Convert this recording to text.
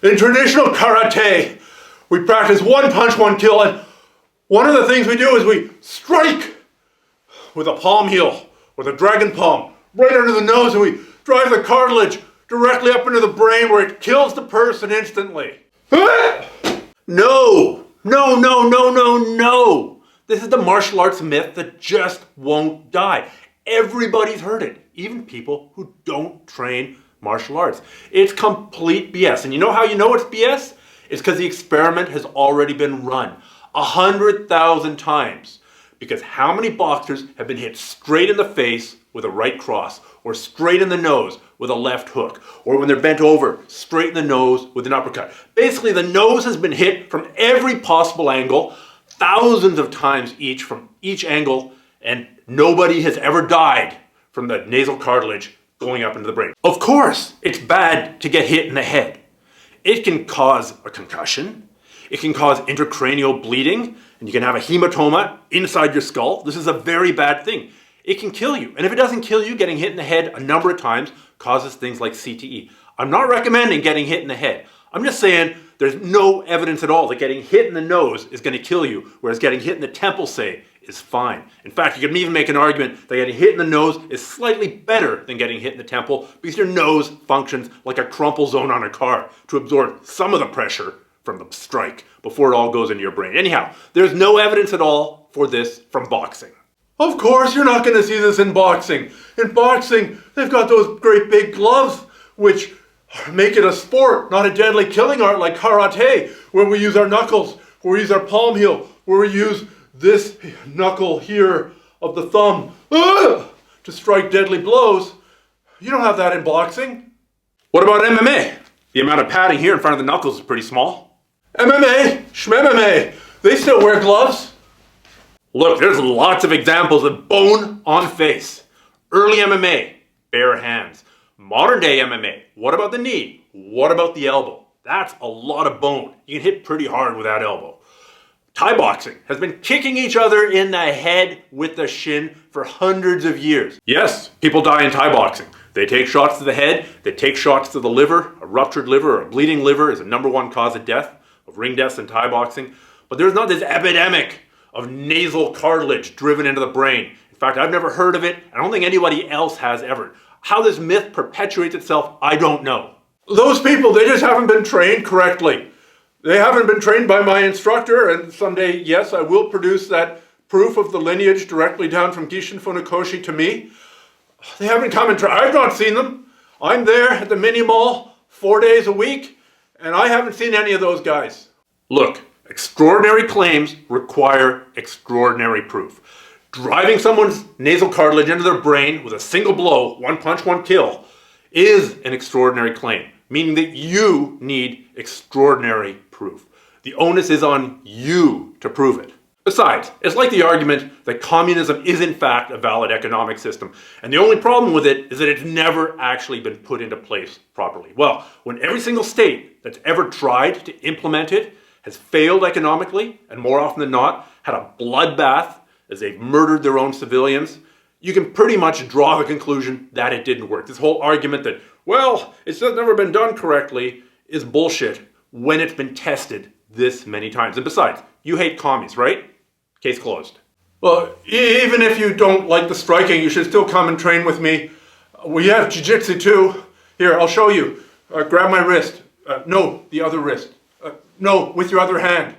In traditional karate, we practice one punch, one kill, and one of the things we do is we strike with a palm heel, with a dragon palm, right under the nose, and we drive the cartilage directly up into the brain where it kills the person instantly. No! No, no, no, no, no! This is the martial arts myth that just won't die. Everybody's heard it, even people who don't train martial arts. It's complete BS. And you know how you know it's BS? It's because the experiment has already been run 100,000 times. Because how many boxers have been hit straight in the face with a right cross, or straight in the nose with a left hook, or when they're bent over, straight in the nose with an uppercut? Basically, the nose has been hit from every possible angle, thousands of times each from each angle, and nobody has ever died from the nasal cartilage going up into the brain. Of course, it's bad to get hit in the head. It can cause a concussion. It can cause intracranial bleeding, and you can have a hematoma inside your skull. This is a very bad thing. It can kill you. And if it doesn't kill you, getting hit in the head a number of times causes things like CTE. I'm not recommending getting hit in the head. I'm just saying there's no evidence at all that getting hit in the nose is going to kill you, whereas getting hit in the temple, say, is fine. In fact, you can even make an argument that getting hit in the nose is slightly better than getting hit in the temple because your nose functions like a crumple zone on a car to absorb some of the pressure from the strike before it all goes into your brain. Anyhow, there's no evidence at all for this from boxing. Of course, you're not going to see this in boxing. In boxing, they've got those great big gloves, which make it a sport, not a deadly killing art like karate, where we use our knuckles, where we use our palm heel, where we use this knuckle here of the thumb to strike deadly blows. You don't have that in boxing. What about MMA? The amount of padding here in front of the knuckles is pretty small. MMA, shmMMA, they still wear gloves. Look, there's lots of examples of bone on face. Early MMA, bare hands. Modern day MMA, what about the knee? What about the elbow? That's a lot of bone. You can hit pretty hard with that elbow. Thai boxing has been kicking each other in the head with the shin for hundreds of years. Yes, people die in Thai boxing. They take shots to the head, they take shots to the liver. A ruptured liver or a bleeding liver is the #1 cause of death, of ring deaths in Thai boxing. But there's not this epidemic of nasal cartilage driven into the brain. In fact, I've never heard of it. I don't think anybody else has ever. How this myth perpetuates itself, I don't know. Those people, they just haven't been trained correctly. They haven't been trained by my instructor, and someday, yes, I will produce that proof of the lineage directly down from Gishin Funakoshi to me. They haven't come and I've not seen them. I'm there at the mini mall 4 days a week, and I haven't seen any of those guys. Look, extraordinary claims require extraordinary proof. Driving someone's nasal cartilage into their brain with a single blow, one punch, one kill, is an extraordinary claim, meaning that you need extraordinary proof. The onus is on you to prove it. Besides, it's like the argument that communism is in fact a valid economic system, and the only problem with it is that it's never actually been put into place properly. Well, when every single state that's ever tried to implement it has failed economically, and more often than not, had a bloodbath as they've murdered their own civilians, you can pretty much draw the conclusion that it didn't work. This whole argument that, well, it's just never been done correctly is bullshit when it's been tested this many times. And besides, you hate commies, right? Case closed. Well, even if you don't like the striking, you should still come and train with me. We have jiu-jitsu too. Here, I'll show you. Grab my wrist. No, the other wrist. No, with your other hand.